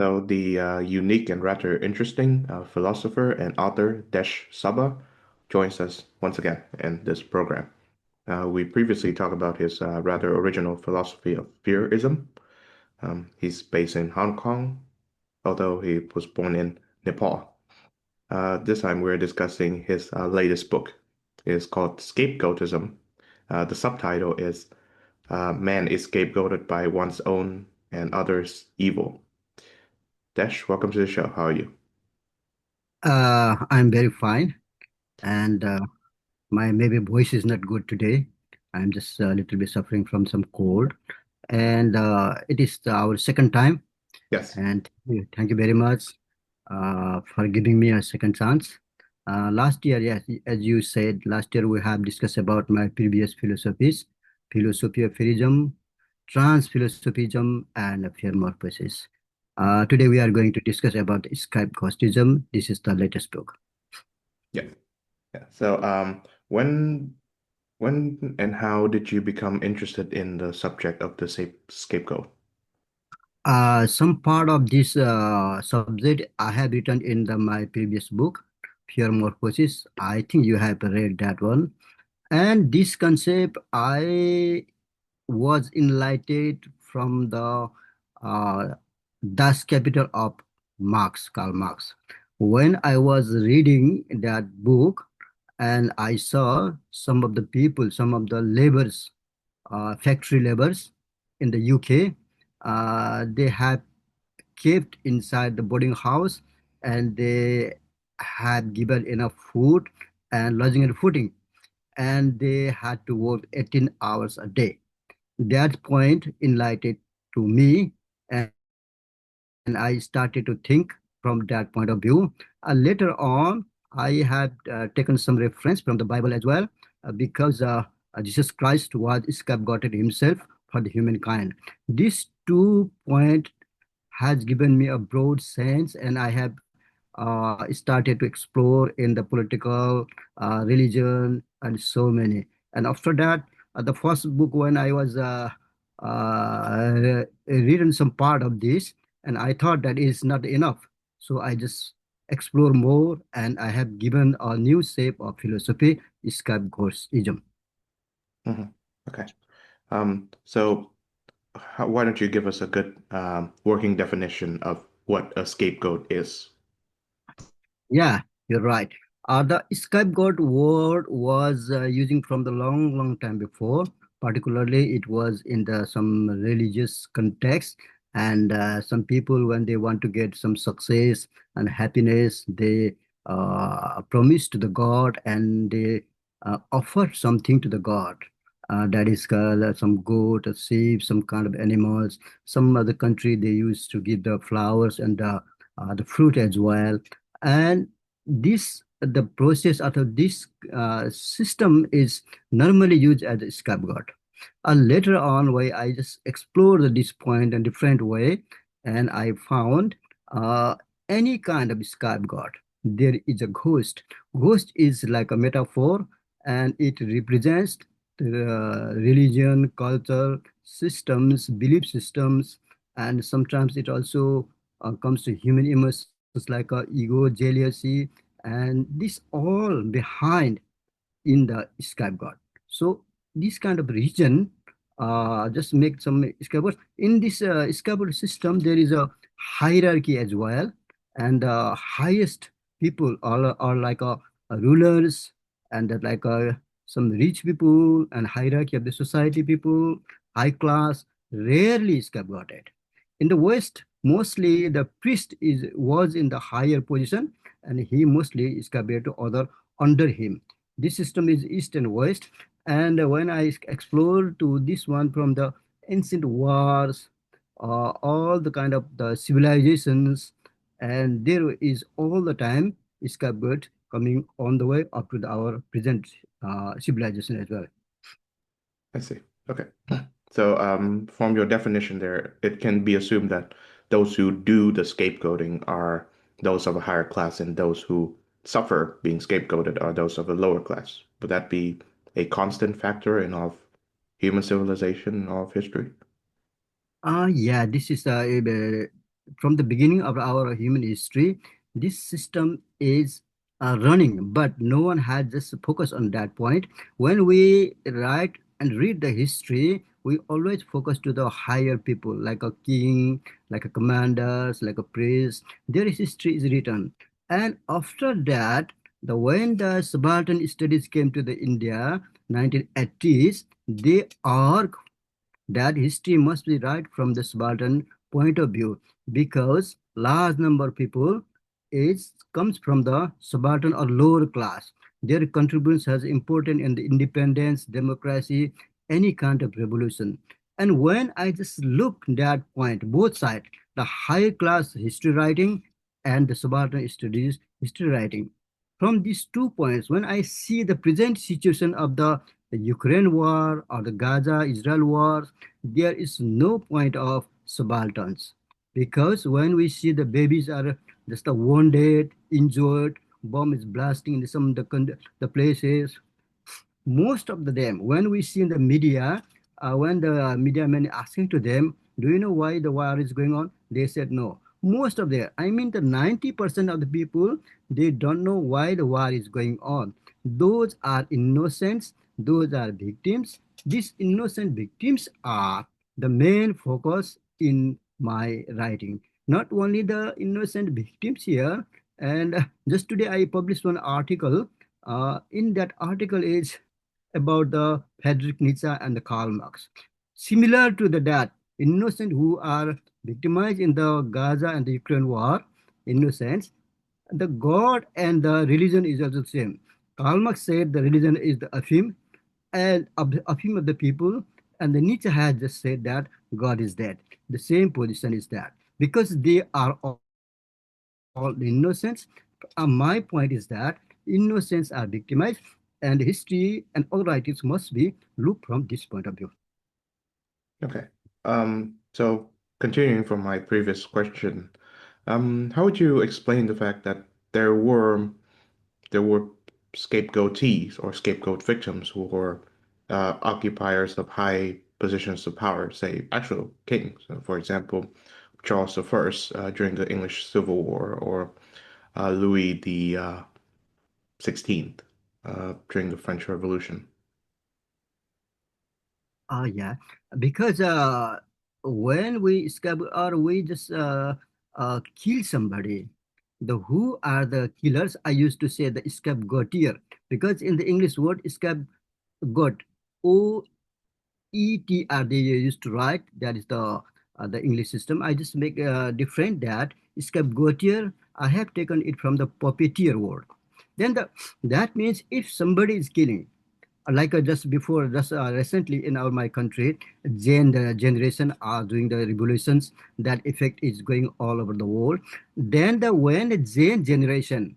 So the unique and rather interesting philosopher and author Desh Subba joins us once again in this program. We previously talked about his rather original philosophy of fearism. He's based in Hong Kong, although he was born in Nepal. This time we're discussing his latest book. It's called Scapegoatism. The subtitle is Man is Scapegoated by One's Own and Others' Evil. Desh, welcome to the show. How are you? I'm very fine, and my maybe voice is not good today. I'm just a little bit suffering from some cold, and it is our second time. Yes. And thank you very much for giving me a second chance. Last year, yes, as you said, last year we have discussed about my previous philosophies, philosophy of philism, trans-philosophism, and fear-morphosis. Today we are going to discuss about Scapegoatism. This is the latest book. Yeah. Yeah. So, when and how did you become interested in the subject of the scapegoat? Some part of this subject I have written in my previous book, Fear Morphosis. I think you have read that one. And this concept, I was enlightened from the Das Capital of Karl Marx. When I was reading that book, and I saw some of the people, some of the laborers, factory laborers in the UK, they have kept inside the boarding house, and they had given enough food and lodging and footing, and they had to work 18 hours a day. That point enlightened to me, and I started to think from that point of view. Later on, I have taken some reference from the Bible as well, because Jesus Christ was scapegoated himself for the humankind. These 2 points has given me a broad sense, and I have started to explore in the political, religion, and so many. And after that, the first book when I was reading some part of this, and I thought that is not enough. So I just explore more, and I have given a new shape of philosophy, Scapegoatism. Hmm. Okay. So why don't you give us a good working definition of what a scapegoat is? Yeah, you're right. The scapegoat word was using from the long, long time before. Particularly, it was in the some religious context, and some people when they want to get some success and happiness, they promise to the god, and they offer something to the god. That is some goat, a sheep, some kind of animals. Some other country they used to give the flowers and the fruit as well, and this the process of this system is normally used as a scapegoat. Later on, where I just explored this point in different way, and I found uh, any kind of scapegoat, there is a ghost. Ghost is like a metaphor, and it represents the religion, culture, systems, belief systems, and sometimes it also comes to human emotions like ego, jealousy, and this all behind in the scapegoat. So this kind of region just make some scapegoat. In this scapegoat system, there is a hierarchy as well, and the highest people are like rulers, and that like some rich people and hierarchy of the society people, high class, rarely scapegoated. In the West, mostly the priest is was in the higher position, and he mostly scapegoated to other under him. This system is East and West. And when I explored to this one from the ancient wars, all the kind of the civilizations, and there is all the time scapegoat coming on the way up to our present civilization as well. I see. Okay. So, from your definition there, it can be assumed that those who do the scapegoating are those of a higher class, and those who suffer being scapegoated are those of a lower class. Would that be a constant factor in all of human civilization and all of history? Yeah, this is from the beginning of our human history, this system is running, but no one has just focused on that point. When we write and read the history, we always focus to the higher people, like a king, like a commanders, like a priest. Their history is written, and after that, when the subaltern studies came to the India, 1980s, they are that history must be right from the Spartan point of view, because large number of people is comes from the Spartan or lower class. Their contributions has important in the independence, democracy, any kind of revolution. And when I just look that point, both sides, the high class history writing and the Spartan studies history writing. From these 2 points, when I see the present situation of the Ukraine war or the Gaza-Israel war, there is no point of subalterns, because when we see the babies are just wounded, injured, bomb is blasting in some of the places, most of the them, when we see in the media, when the media men asking to them, do you know why the war is going on? They said no. Most of the, I mean, the 90% of the people, they don't know why the war is going on. Those are innocents. Those are victims. These innocent victims are the main focus in my writing. Not only the innocent victims here, and just today I published one article. In that article is about the Friedrich Nietzsche and the Karl Marx. Similar to the that innocent who are victimized in the Gaza and the Ukraine war, innocents, the God and the religion is also the same. Karl Marx said the religion is the affirm and affirm of the people, and the Nietzsche has just said that God is dead. The same position is that because they are all innocents. My point is that innocents are victimized, and history and all writings must be looked from this point of view. Okay. So continuing from my previous question, how would you explain the fact that there were there were scapegoatees or scapegoat victims who were occupiers of high positions of power, say actual kings, for example, Charles I during the English Civil War, or Louis the 16th during the French Revolution. Yeah, because when we scab or we just kill somebody, the who are the killers? I used to say the scapegoateer, because in the English word scapegoat, OETR they used to write. That is the English system. I just make different that scapegoateer. I have taken it from the puppeteer word. Then that means if somebody is killing, like just before, just recently in our my country, Jain the generation are doing the revolutions. That effect is going all over the world. Then when the Jain generation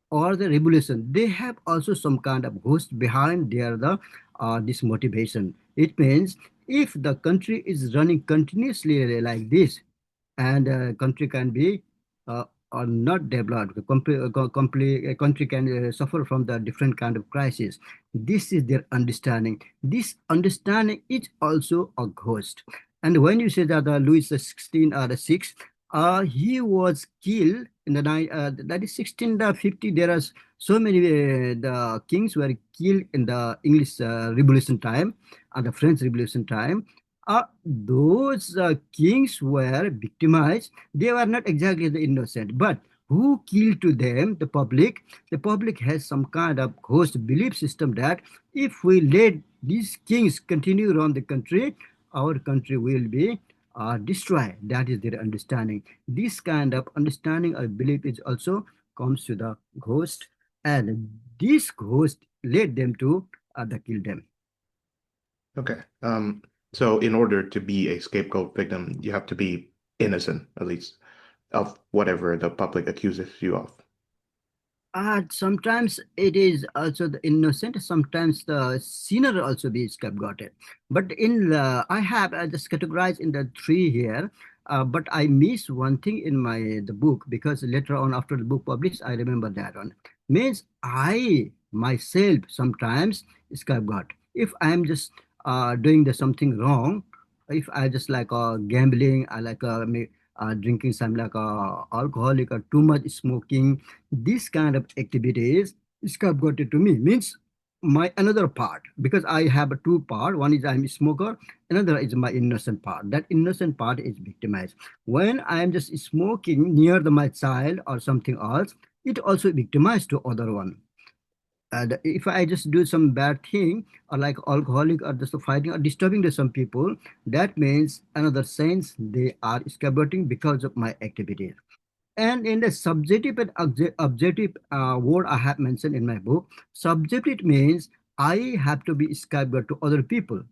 or the revolution, they have also some kind of ghost behind their the this motivation. It means if the country is running continuously like this, and country can be uh, or not developed. The country can suffer from the different kind of crisis. This is their understanding. This understanding is also a ghost. And when you say that Louis the 16 or the 6, he was killed in that is 1650. There are so many the kings were killed in the English Revolution time and the French Revolution time. Those kings were victimized. They were not exactly the innocent, but who killed to them? The public. The public has some kind of ghost belief system that if we let these kings continue around the country, our country will be destroyed. That is their understanding. This kind of understanding or belief is also comes to the ghost, and this ghost led them to kill them. Okay. So in order to be a scapegoat victim, you have to be innocent, at least, of whatever the public accuses you of. Sometimes it is also the innocent, sometimes the sinner also be scapegoated. But I have just categorized in the three here, but I miss one thing in the book, because later on after the book published, I remember that one. Means I myself sometimes scapegoat. If I am just doing something wrong, if I just like gambling, I like drinking some like alcoholic or too much smoking. This kind of activities scapegoated to me means my another part, because I have a two part. One is I'm a smoker, another is my innocent part. That innocent part is victimized. When I am just smoking near my child or something else, it also victimized to other one. And if I just do some bad thing or like alcoholic or just fighting or disturbing to some people, that means another sense they are scapegoating because of my activities. And in the subjective and objective word I have mentioned in my book, subjective means I have to be scapegoat to other people.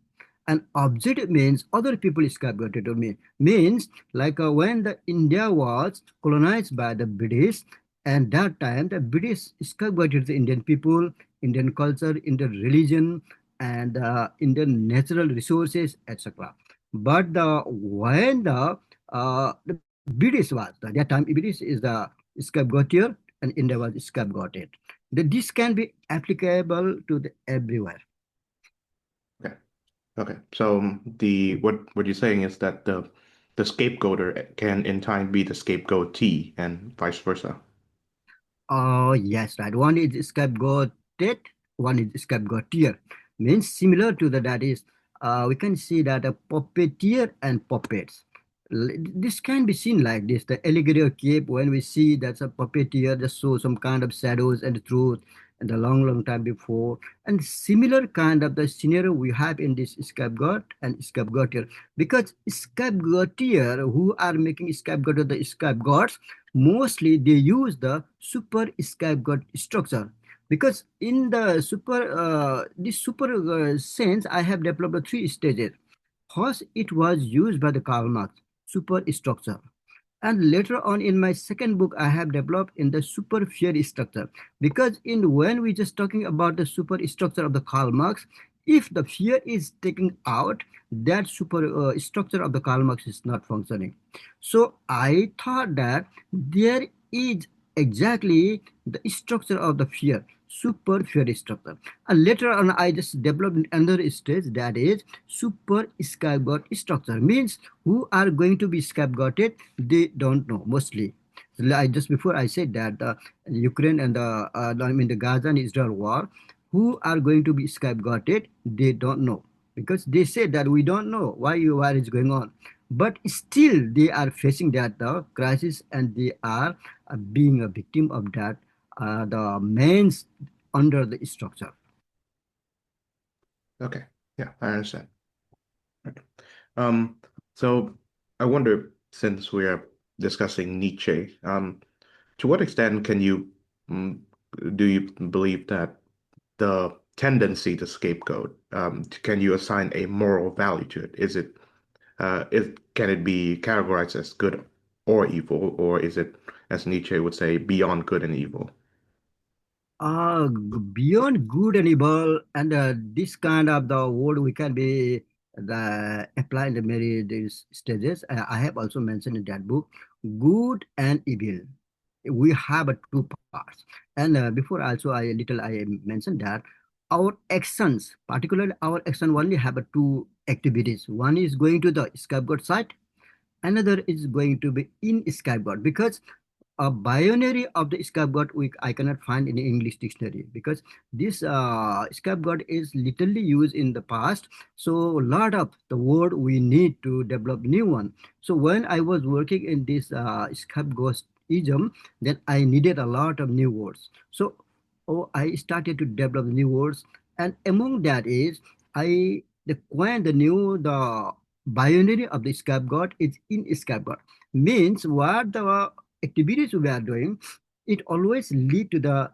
And objective means other people scapegoated to me. Means like when the India was colonized by the British, and that time the British scapegoated the Indian people, Indian culture, Indian religion, and Indian natural resources, etc. But the British was at that time British is the scapegoater and India was scapegoated. This can be applicable to the everywhere. Okay. Okay. So the what you're saying is that the scapegoater can in time be the scapegoatee and vice versa. Oh, yes, right. One is scapegoated, one is scapegoateer. Means similar to the that is, we can see that a puppeteer and puppets. This can be seen like this. The alligator cape, when we see that's a puppeteer, just show some kind of shadows and truth and a long, long time before. And similar kind of the scenario we have in this scapegoat and scapegoateer. Because scapegoateer who are making scapegoat of the scapegoats, mostly they use the super scapegoat structure, because in the super sense I have developed three stages. First it was used by the Karl Marx super structure, and later on in my second book I have developed in the super fear structure, because in when we just talking about the super structure of the Karl Marx, if the fear is taken out, that super structure of the Karl Marx is not functioning. So I thought that there is exactly the structure of the fear, super fear structure, and later on I just developed another stage, that is super scapegoat structure. Means who are going to be scapegoated, they don't know mostly. Like just before I said that the Ukraine and the Gaza and Israel war, who are going to be scapegoated, they don't know, because they said that we don't know why war is going on, but still they are facing that the crisis, and they are being a victim of that the mains under the structure. Okay. Yeah, I understand. Okay. Um, so I wonder, since we are discussing Nietzsche, to what extent can you mm, do you believe that the tendency to scapegoat, can you assign a moral value to it? Can it be categorized as good or evil, or is it, as Nietzsche would say, beyond good and evil? Beyond good and evil, and this kind of the word we can be the apply in the many these stages. I have also mentioned in that book, good and evil. We have two parts, and before also I mentioned that our actions, particularly our action, only have two activities. One is going to the scapegoat side, another is going to be in scapegoat, because a binary of the scapegoat I cannot find in the English dictionary, because this scapegoat is literally used in the past. So a lot of the word we need to develop new one. So when I was working in this scapegoatism, then I needed a lot of new words. So I started to develop new words, and among that is I the when the new the binary of the scapegoat is in scapegoat, means what the activities we are doing, it always lead to the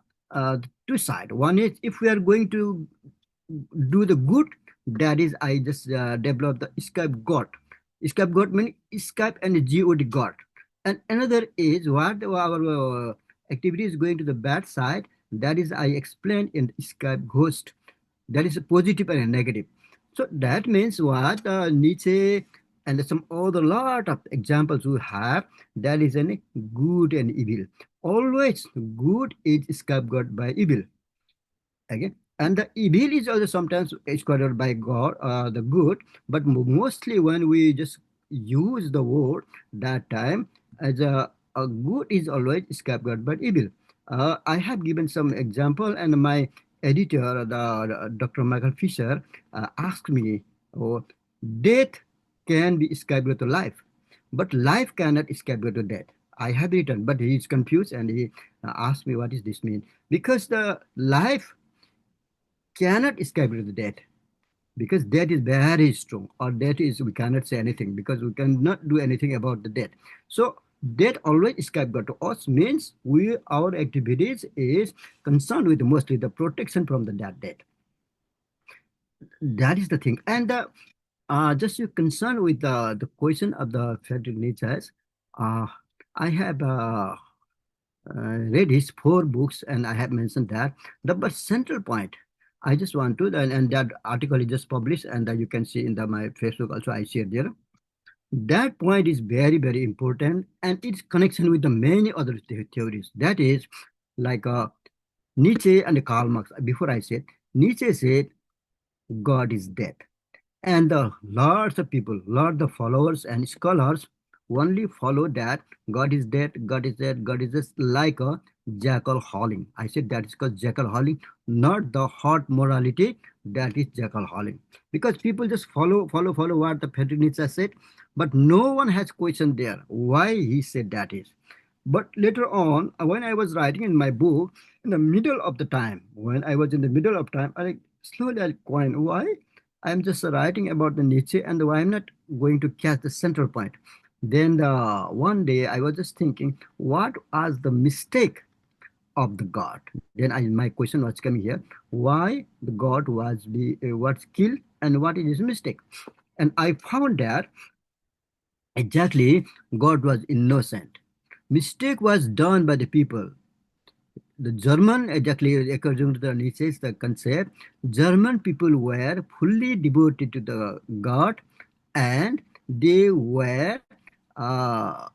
two side. One is if we are going to do the good, that is I just develop the scapegoat. Scapegoat means scape and god god. And another is what our activity is going to the bad side, that is I explained in scapegoat. That is a positive and a negative. So that means what Nietzsche and some other lot of examples we have, that is a good and evil. Always good is scapegoat by evil. Okay, and the evil is also sometimes squared by God, the good, but mostly when we just use the word that time as a good is always scapegoat but evil. I have given some example, and my editor, the Dr. Michael Fisher, asked me, oh, death can be scapegoat to life, but life cannot scapegoat to death. I have written, but he is confused and he asked me what does this mean? Because the life cannot scapegoat to death, because death is very strong, or death is we cannot say anything because we cannot do anything about the death. So death always scapegoat to us means we our activities is concerned with mostly the protection from the death. That is the thing. And just you concerned with the question of the Frederick Nietzsche's, uh, I have read his four books, and I have mentioned that. The but central point, I just want to, and that article is just published, and you can see in my Facebook also, I share there. That point is very, very important, and its connection with the many other theories. That is, like Nietzsche and Karl Marx. Before I said, Nietzsche said, God is dead. And lots of people, lots of followers and scholars only follow that God is dead, God is dead, God is just like a jackal howling. I said that is called jackal howling, not the hot morality, that is jackal howling. Because people just follow what the Friedrich Nietzsche said, but no one has questioned there why he said that is. But later on, when I was writing in my book, in the middle of the time, when I was in the middle of time, I slowly I coined why I'm just writing about the Nietzsche and why I'm not going to catch the central point. Then one day I was just thinking, what was the mistake of the God? Then my question was coming here: why the God was killed and what is his mistake? And I found that exactly God was innocent. Mistake was done by the people. The German, exactly according to the Nietzsche's the concept, German people were fully devoted to the God, and they were uh,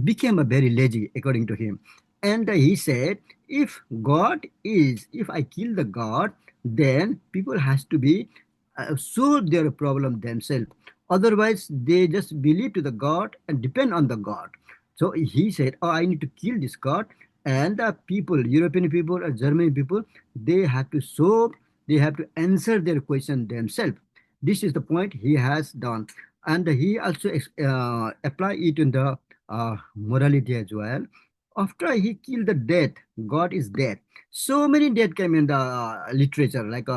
became a very lazy according to him. And he said, if I kill the God, then people has to be solve their problem themselves. Otherwise they just believe to the God and depend on the God. So he said, oh, I need to kill this God, and the people, European people or German people, they have to solve, they have to answer their question themselves. This is the point he has done. And he also apply it in the morality as well. After he killed the death, God is dead. So many death came in the literature, like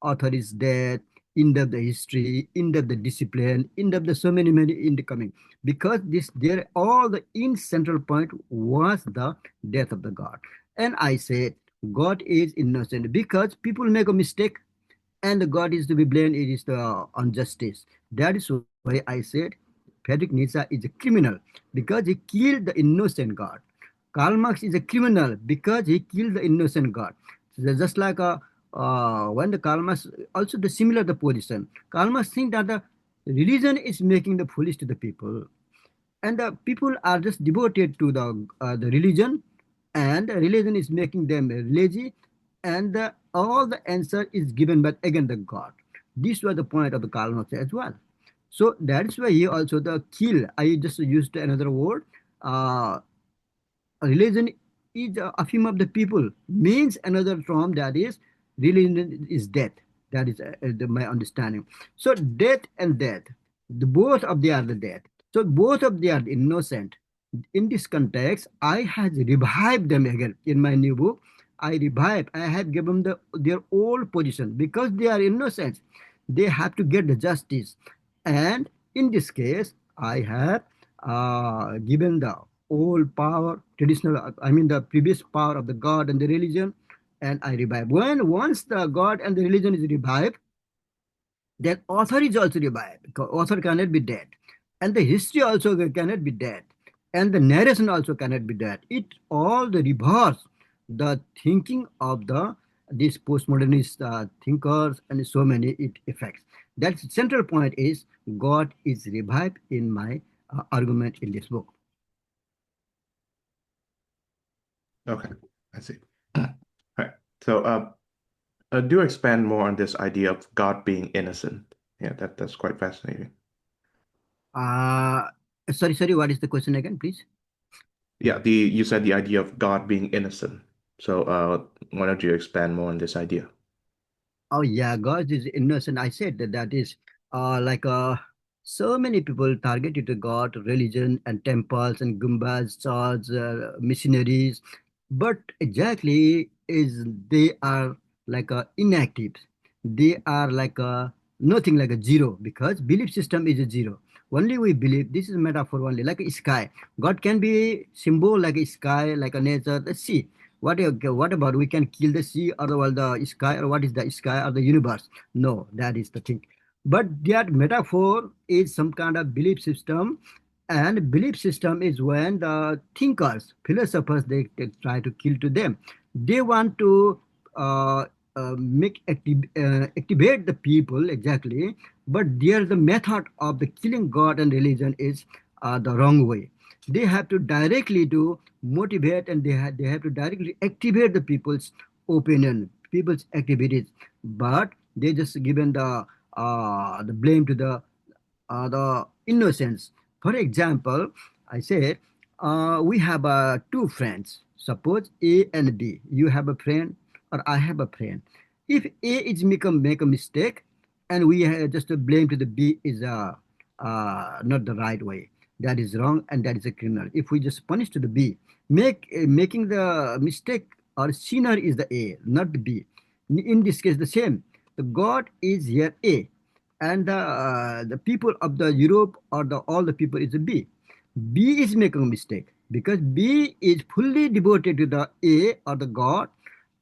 author is dead, end of the history, end of the discipline, end of the so many in the coming. Because this there all the in central point was the death of the God. And I said God is innocent because people make a mistake and God is to be blamed. It is the injustice. That is why I said Friedrich Nietzsche is a criminal because he killed the innocent God. Karl Marx is a criminal because he killed the innocent God. So just like when the Karl Marx, also the similar the position. Karl Marx think that the religion is making the foolish to the people, and the people are just devoted to the religion, and the religion is making them lazy, and all the answer is given by again the God. This was the point of the Karl Marx as well. So that's why he also the kill. I just used another word. Uh, Religion is a film of the people means another term, that is religion is death. That is my understanding. So death and death, the both of they are the death, so both of they are innocent. In this context, I have revived them again in my new book. I have given their old position because they are innocent. They have to get the justice. And in this case, I have given the old power, traditional, I mean the previous power of the God and the religion, and I revive. When once the God and the religion is revived, then author is also revived, because author cannot be dead. And the history also cannot be dead. And the narration also cannot be dead. It all the reverse the thinking of these postmodernist thinkers and so many it effects. That central point is God is revived in my argument in this book. Okay, I see. All right. So, do expand more on this idea of God being innocent. Yeah, that's quite fascinating. Uh, sorry, what is the question again, please? Yeah, the you said the idea of God being innocent. So, why don't you expand more on this idea? Oh yeah, God is innocent. I said that that is like so many people targeted to God, religion, and temples and gumbas, churches, missionaries, but exactly is they are like inactive. They are like nothing, like a zero, because belief system is a zero. Only we believe. This is metaphor only, like a sky. God can be symbol like a sky, like a nature. Let's see. What about we can kill the sea or the sky, or what is the sky or the universe? No, that is the thing. But that metaphor is some kind of belief system, and belief system is when the thinkers, philosophers, they try to kill to them. They want to uh, activate the people exactly, but there the method of the killing God and religion is the wrong way. They have to directly do motivate, and they have to directly activate the people's opinion, people's activities, but they just given the blame to the innocence. For example, I said we have two friends. Suppose A and B. You have a friend, or I have a friend. If A is make a mistake, and we just blame to the B is not the right way. That is wrong, and that is a criminal. If we just punish to the B, making the mistake or sinner is the A, not the B. In this case, the same. The God is here A, and the people of the Europe or the all the people is a B. B is making a mistake because B is fully devoted to the A or the God,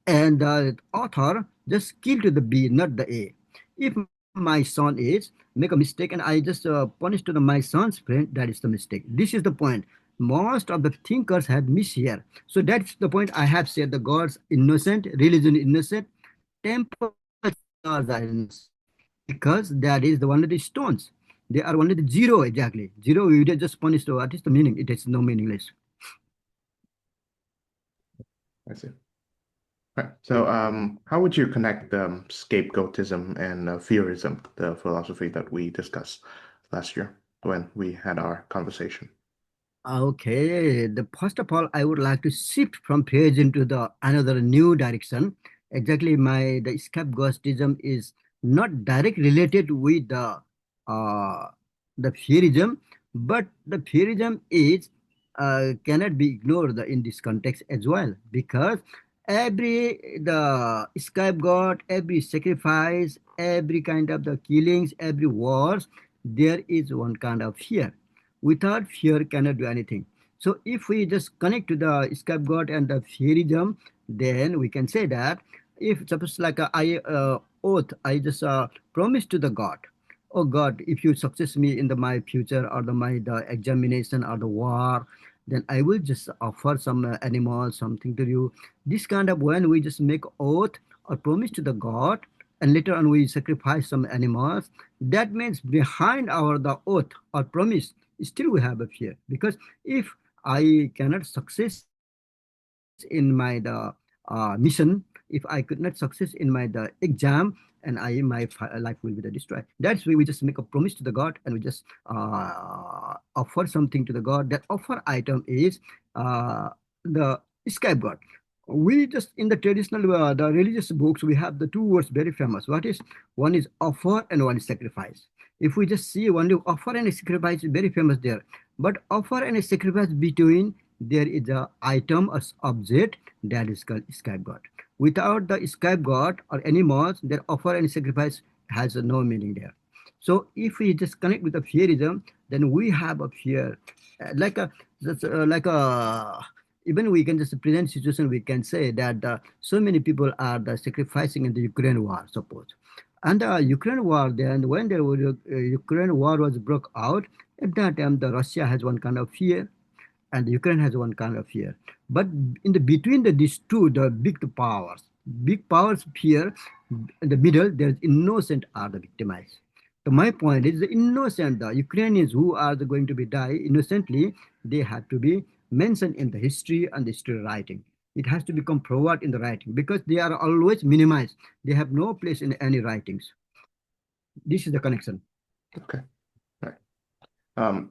and the author just kill to the B, not the A. If my son is make a mistake and I just punish to my son's friend, that is the mistake. This is the point. Most of the thinkers have missed here. So that's the point I have said. The gods innocent, religion innocent, temples and churches are innocent because that is the one of the stones. They are one of the zero exactly. Zero, you just punish. So what is the meaning? It is no meaningless. I see. Right. So, how would you connect scapegoatism and fearism, the philosophy that we discussed last year when we had our conversation? Okay, the first of all, I would like to shift from page into the another new direction. Exactly, my the scapegoatism is not direct related with uh, the theorism, but the theorism is cannot be ignored in this context as well, because every the scapegoat, every sacrifice, every kind of the killings, every wars, there is one kind of fear. Without fear cannot do anything. So if we just connect to the scapegoat and the theorism, then we can say that if suppose like I oath, I just promise to the God, oh God, if you success me in my future or the examination or the war, then I will just offer some animal something to you. This kind of when we just make oath or promise to the God, and later on we sacrifice some animals, that means behind our the oath or promise still we have a fear, because if I cannot success in my mission, if I could not success in my exam, and I my life will be destroyed. That's why we just make a promise to the God, and we just offer something to the God. That offer item is uh, the scapegoat. We just in the traditional the religious books we have the two words very famous. What is one is offer and one is sacrifice. If we just see only offer and sacrifice is very famous there, but offer and sacrifice between there is a item or object that is called scapegoat. Without the scapegoat or animals, their offer and sacrifice has no meaning there. So if we just connect with the fearism, then we have a fear, like a like a even we can just present situation. We can say that so many people are sacrificing in the Ukraine war, suppose. And the Ukraine war, then when the Ukraine war was broke out, at that time the Russia has one kind of fear, and Ukraine has one kind of fear. But in the between these two, the big powers fear. In the middle, there's innocent are the victimized. So my point is the innocent, the Ukrainians who are going to be die innocently, they have to be mentioned in the history and the history writing. It has to become forward in the writing because they are always minimized. They have no place in any writings. This is the connection. Okay. Right. Um,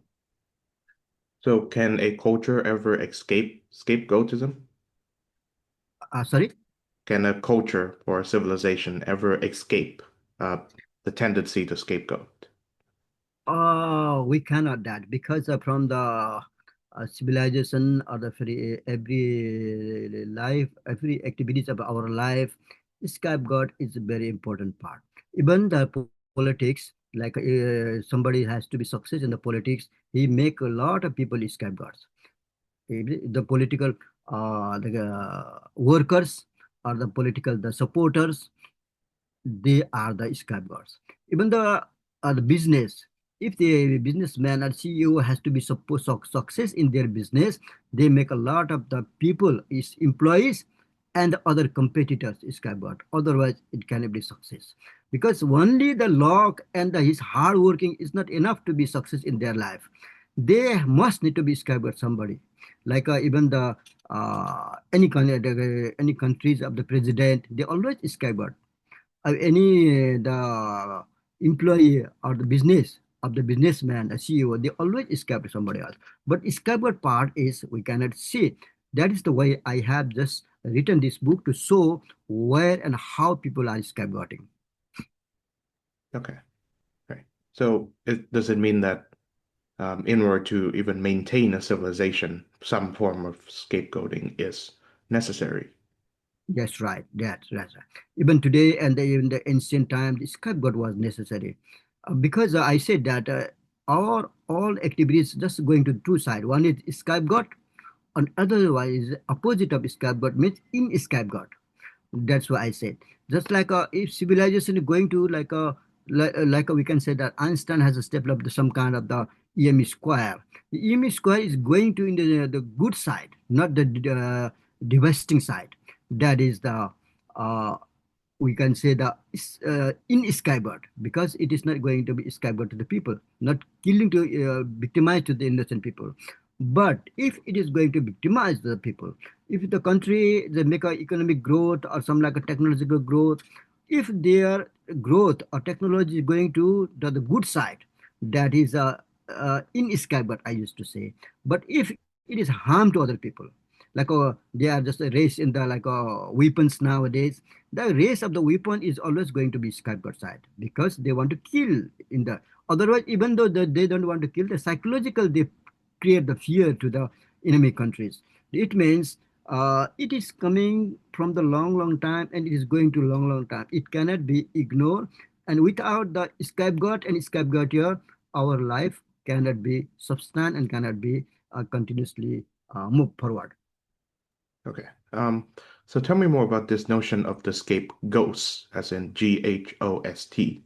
so can a culture ever escape scapegoatism? Sorry. Can a culture or a civilization ever escape the tendency to scapegoat? Oh, we cannot that because from the civilization or the every life, every activities of our life, scapegoat is a very important part. Even the politics, like somebody has to be success in the politics, he make a lot of people scapegoats. The political, the workers or the political, the supporters, they are the scapegoats. Even the business, if the businessman or CEO has to be supposed success in their business, they make a lot of the people is employees and the other competitors scapegoat. Otherwise, it cannot be success because only the luck and his hard working is not enough to be success in their life. They must need to be scapegoat somebody, like even the any countries of the president, they always scapegoat any the employee or the business of the businessman, the CEO, they always escape to somebody else. But escaped part is we cannot see. That is the way I have just written this book to show where and how people are scapegoating. Okay, right. So does it mean that in order to even maintain a civilization, some form of scapegoating is necessary? That's right. That's right. Even today and even the ancient times, scapegoat was necessary, because I said that our all activities just going to two sides. One is scapegoat, and otherwise opposite of scapegoat means in scapegoat. That's why I said. Just like if civilization is going to like we can say that Einstein has developed some kind of the EM square. The EM square is going to in the good side, not the devastating side. That is the uh, we can say the in scapegoat because it is not going to be scapegoat to the people, not killing to victimize to the innocent people. But if it is going to victimize the people, if the country they make a economic growth or some like a technological growth, if their growth or technology is going to the good side, that is in scapegoat I used to say. But if it is harm to other people, like they are just a race in the like weapons nowadays, the race of the weapon is always going to be scapegoat side because they want to kill in the otherwise even though they don't want to kill the psychological they create the fear to the enemy countries. It means it is coming from the long time and it is going to long time. It cannot be ignored, and without the scapegoat and scapegoater, our life cannot be substantial and cannot be continuously move forward. Okay. So tell me more about this notion of the scapegoats, as in Ghost.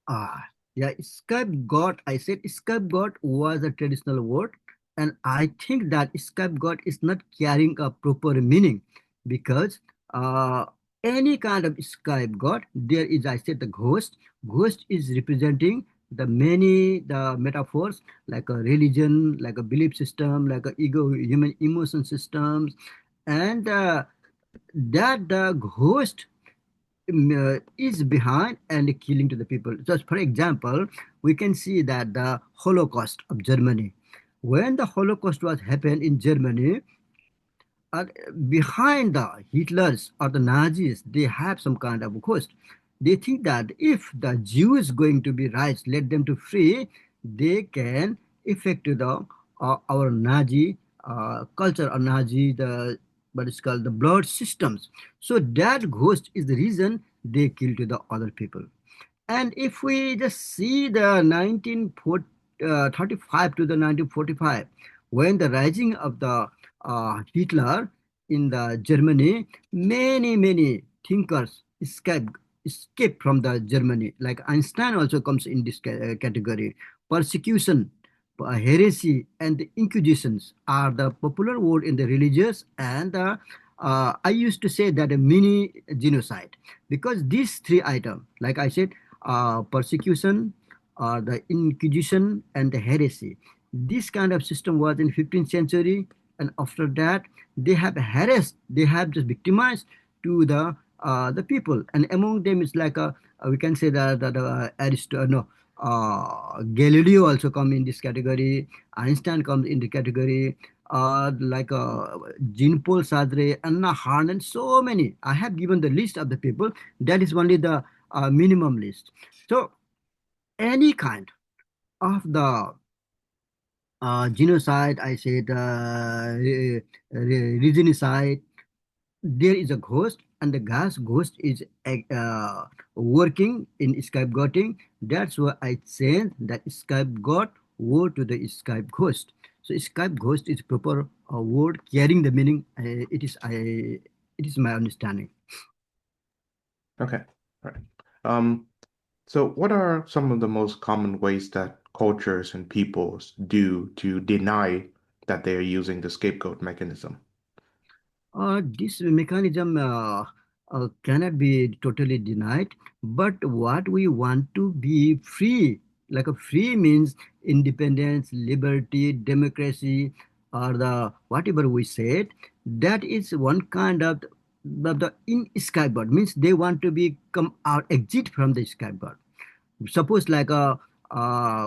Ah, yeah, scapegoat. I said scapegoat was a traditional word, and I think that scapegoat is not carrying a proper meaning because uh, any kind of scapegoat, there is, I said, the ghost. Ghost is representing the many the metaphors like a religion, like a belief system, like a ego, human emotion systems, and that the ghost is behind and killing to the people. Just for example, we can see that the Holocaust of Germany, when the Holocaust was happened in Germany, uh, behind the Hitlers or the Nazis, they have some kind of ghost. They think that if the Jews going to be right, let them to free, they can affect the our Nazi culture or Nazi the what is called the blood systems. So that ghost is the reason they kill to the other people. And if we just see the 1935 to the 1945, when the rising of the Hitler in the Germany, many thinkers escaped from the Germany. Like Einstein also comes in this category. Persecution, heresy, and the inquisitions are the popular word in the religious and I used to say that a mini genocide because these three items, like I said, persecution, the inquisition, and the heresy. This kind of system was in 15th century, and after that, they have harassed, they have just victimized to the people, and among them is like a we can say that Galileo also come in this category. Einstein comes in the category. Like Jean-Paul Sartre, Anna Hahn, and so many. I have given the list of the people. That is only the minimum list. So any kind of the genocide, I said, regicide, there is a ghost, and the gas ghost is working in scapegoating. That's why I said that scapegoat word to the scapegoat. So scapegoat is proper word carrying the meaning. It is my understanding. Okay. All right. Um, so what are some of the most common ways that cultures and peoples do to deny that they are using the scapegoat mechanism? This mechanism cannot be totally denied, but what we want to be free, like a free means independence, liberty, democracy, or the whatever we said, that is one kind of the in scapegoat means they want to be come out exit from the scapegoat. Suppose like a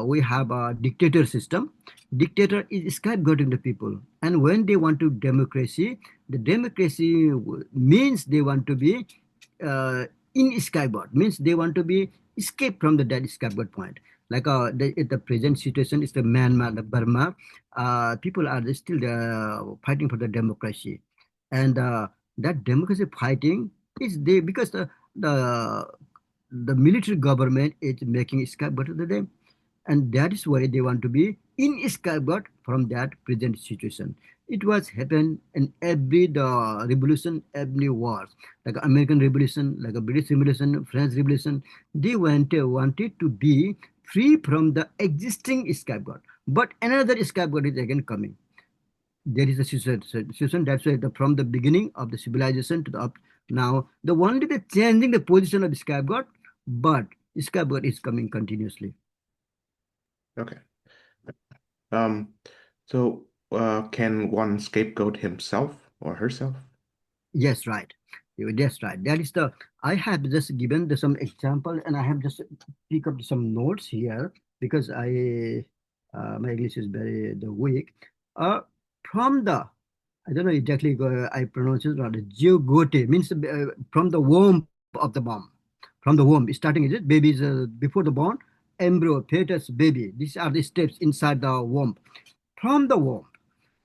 we have a dictator system. Dictator is scapegoating the people, and when they want to democracy, the democracy means they want to be uh, in scapegoat means they want to be escape from the that scapegoat point. Like the present situation is the Myanmar, the Burma. People are still fighting for the democracy, and that democracy fighting is they because the military government is making scapegoat of them, and that is why they want to be in scapegoat from that present situation. It was happened in every the revolution, every wars, like American Revolution, like a British Revolution, French Revolution. They wanted to be free from the existing scapegoat, but another scapegoat is again coming. There is a situation. That's why from the beginning of the civilization to the up now, the only the changing the position of the scapegoat, but scapegoat is coming continuously. Okay. Um, can one scapegoat himself or herself? Yes, right. That's right. That is the. I have just given some example, and I have just pick up some notes here because my English is very the weak. From the I don't know exactly I pronounce it right. Geogote means from the womb of the bomb. From the womb, starting is it? Baby is before the born, embryo, fetus, baby. These are the steps inside the womb. From the womb,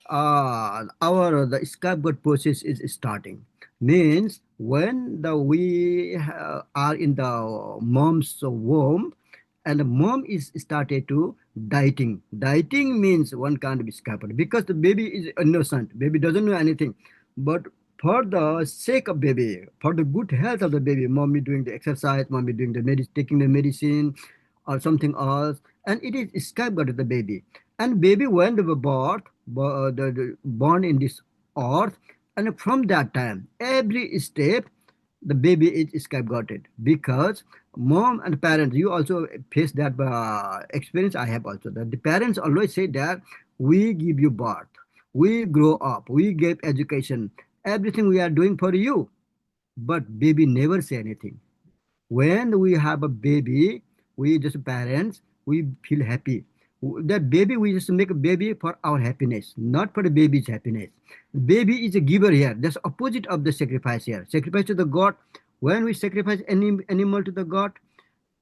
our the scapegoat process is starting. Means when the we are in the mom's womb, and the mom is started to dieting. Dieting means one kind of scapegoat because the baby is innocent. Baby doesn't know anything, but for the sake of baby, for the good health of the baby, mommy doing the exercise, mommy doing the taking the medicine, or something else, and it is scapegoat of the baby. And baby when they were born in this earth, and from that time, every step, the baby is scapegoated because mom and parents, you also face that experience. I have also that the parents always say that we give you birth, we grow up, we give education, everything we are doing for you, but baby never say anything. When we have a baby, we just parents, we feel happy. That baby, we just make a baby for our happiness, not for the baby's happiness. Baby is a giver here. That's opposite of the sacrifice here. Sacrifice to the God. When we sacrifice any animal to the God,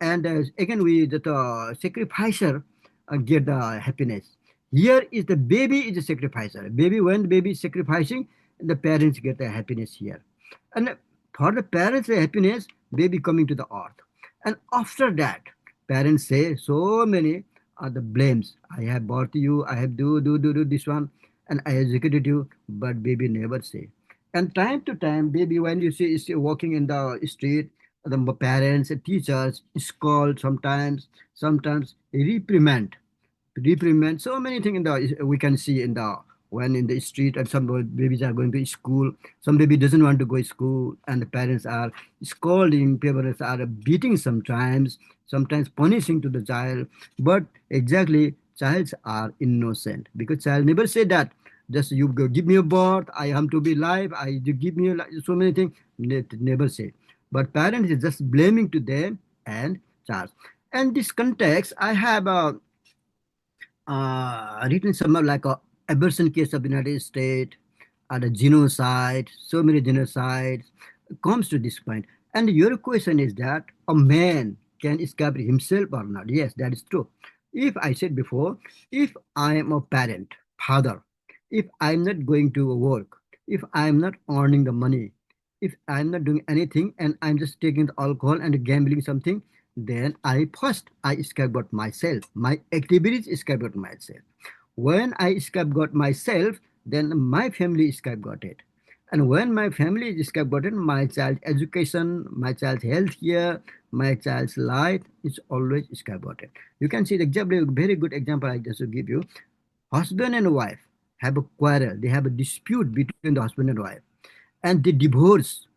and again we the sacrificer get the happiness. Here is the baby is a sacrificer. Baby when the baby is sacrificing, the parents get the happiness here, and for the parents the happiness, baby coming to the earth, and after that parents say so many are the blames. I have bought you, I have do this one, and I executed you, but baby never say. And time to time baby when you see is walking in the street, the parents, teachers, school sometimes reprimand. So many things in the we can see in the when in the street, and some babies are going to school. Some baby doesn't want to go to school, and the parents are scolding. Parents are beating sometimes punishing to the child. But exactly, childs are innocent because child never say that. Just you go give me a birth, I am to be alive. You give me so many things. Never say. But parents is just blaming to them and child. And this context, I have written somewhere like a abortion case of United States, the genocide, so many genocides comes to this point. And your question is that a man can escape himself or not? Yes, that is true. If I said before, if I am a parent, father, if I'm not going to work, if I'm not earning the money, if I'm not doing anything and I'm just taking the alcohol and gambling something, then I scapegoat myself. My activities scapegoat myself. When I scapegoat myself, then my family is scapegoated. And when my family is scapegoated, my child's education, my child's health care, my child's life is always scapegoated. You can see the example, a very good example I just give you. Husband and wife have a quarrel, they have a dispute between the husband and wife, and they divorce,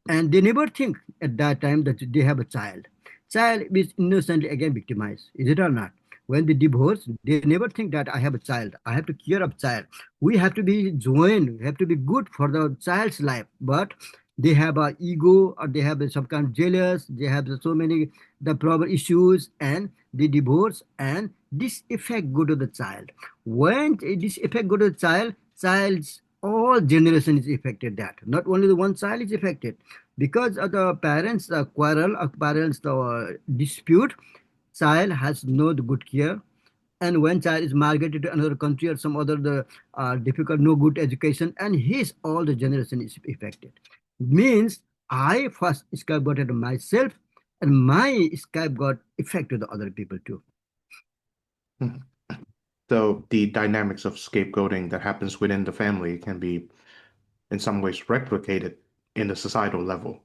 and they never think at that time that they have a child is innocently again victimized, is it or not? When they divorce, they never think that I have a child, I have to care of child, we have to be joined, we have to be good for the child's life, but they have a ego, or they have some kind of jealous, they have so many the problem issues, and they divorce, and this effect go to the child. When this effect go to the child's all generation is affected, that not only the one child is affected, because of the parents quarrel, parents dispute, child has no good care. And when child is migrated to another country or some other difficult, no good education, and his all the generation is affected. Means I first scapegoated myself, and my scapegoat affected the other people too. Mhm. So the dynamics of scapegoating that happens within the family can be in some ways replicated in the societal level.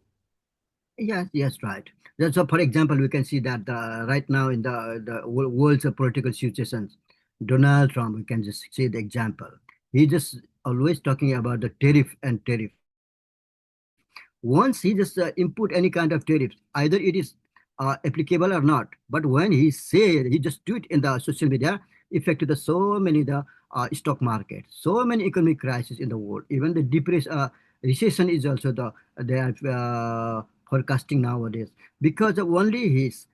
Yes, yes, right. So, for example, we can see that right now in the world's political situations, Donald Trump, we can just see the example. He just always talking about the tariff and tariff. Once he just input any kind of tariff, either it is applicable or not. But when he say, he just do it in the social media, affected the so many the stock market, so many economic crisis in the world. Even the recession is also they are forecasting nowadays, because of only his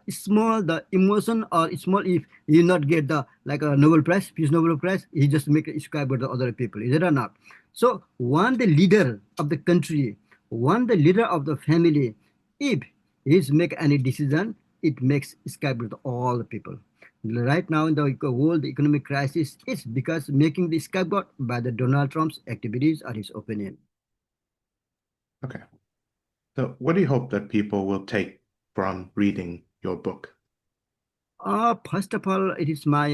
small the emotion, or small, if he not get the like a Nobel Prize, peace Nobel Prize, he just make a describe about the other people, is it or not? So one the leader of the country, one the leader of the family, if he's make any decision, it makes scapegoat all the people. Right now in the world economic crisis is because making the scapegoat by the Donald Trump's activities or his opinion. Okay. So what do you hope that people will take from reading your book? First of all, it is my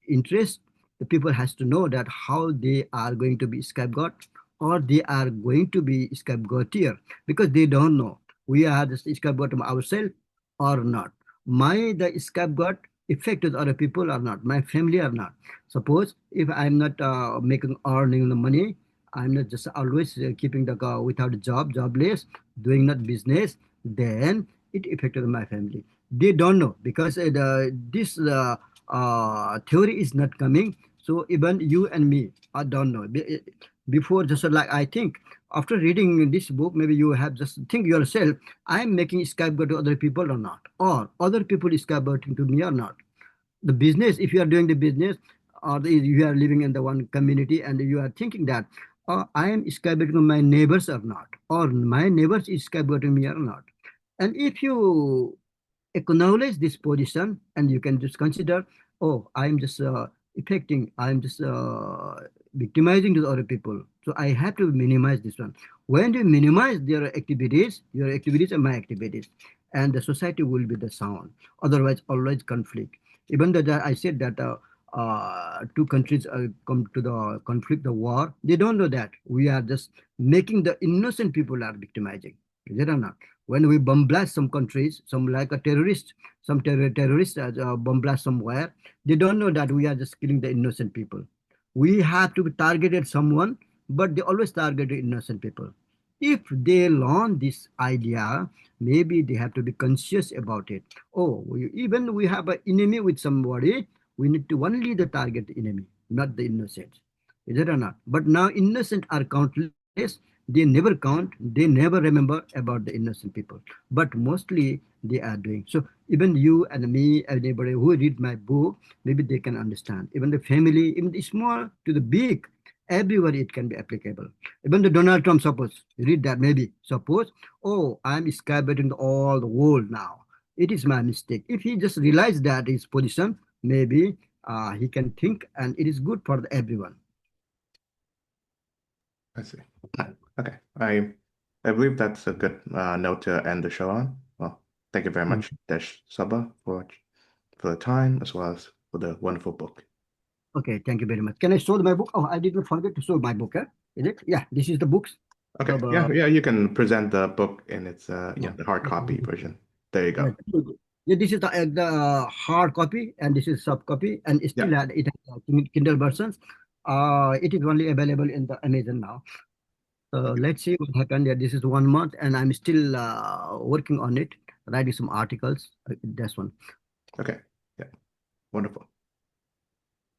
interest. The people has to know that how they are going to be scapegoat, or they are going to be scapegoatier, because they don't know we are the scapegoat of ourselves or not. My the scapegoat affected other people or not, my family or not. Suppose if I'm not making earning the money, I'm not just always keeping the without a job, jobless, doing not business, then it affected my family. They don't know, because this theory is not coming. So even you and me, I don't know. Before, just like I think, after reading this book, maybe you have just think yourself, I'm making scapegoat to other people or not, or other people scapegoating to me or not. The business, if you are doing the business, or you are living in the one community and you are thinking that I am scapegoating my neighbors or not, or my neighbors is scapegoating me or not. And if you acknowledge this position, and you can just consider, oh, I'm just affecting, I'm just victimizing to the other people, so I have to minimize this one. When you minimize your activities and my activities, and the society will be the sound. Otherwise always conflict. Even though I said that two countries come to the conflict, the war, they don't know that we are just making the innocent people are victimizing, is it or not? When we bomb blast some countries, some like a terrorist, some terrorists bomb blast somewhere, they don't know that we are just killing the innocent people. We have to be targeted someone, but they always target the innocent people. If they learn this idea, maybe they have to be conscious about it. Oh, even we have an enemy with somebody, we need to only the target the enemy, not the innocent. Is it or not? But now innocent are countless, They never count, they never remember about the innocent people, but mostly they are doing. So even you and me, anybody who read my book, maybe they can understand. Even the family, even the small to the big, everywhere it can be applicable. Even the Donald Trump, suppose, read that maybe, suppose, oh, I'm scapegoating all the world now. It is my mistake. If he just realized that his position, maybe he can think and it is good for everyone. I see. Okay. I believe that's a good note to end the show on. Well, thank you very Mm. much, Desh Subba, for the time as well as for the wonderful book. Okay, thank you very much. Can I show my book? Oh, I didn't forget to show my book. Is it? Yeah, this is the books. So, Okay. Yeah, yeah, you can present the book in its yeah, the hard copy okay. version. There you Yeah, go. yeah, this is the hard copy and this is soft copy and Yeah. still it has Kindle versions. It is only available in the Amazon now. So Okay. let's see what happened. Yeah, this is 1 month and I'm still working on it, writing some articles. That's one. Okay. Yeah. Wonderful.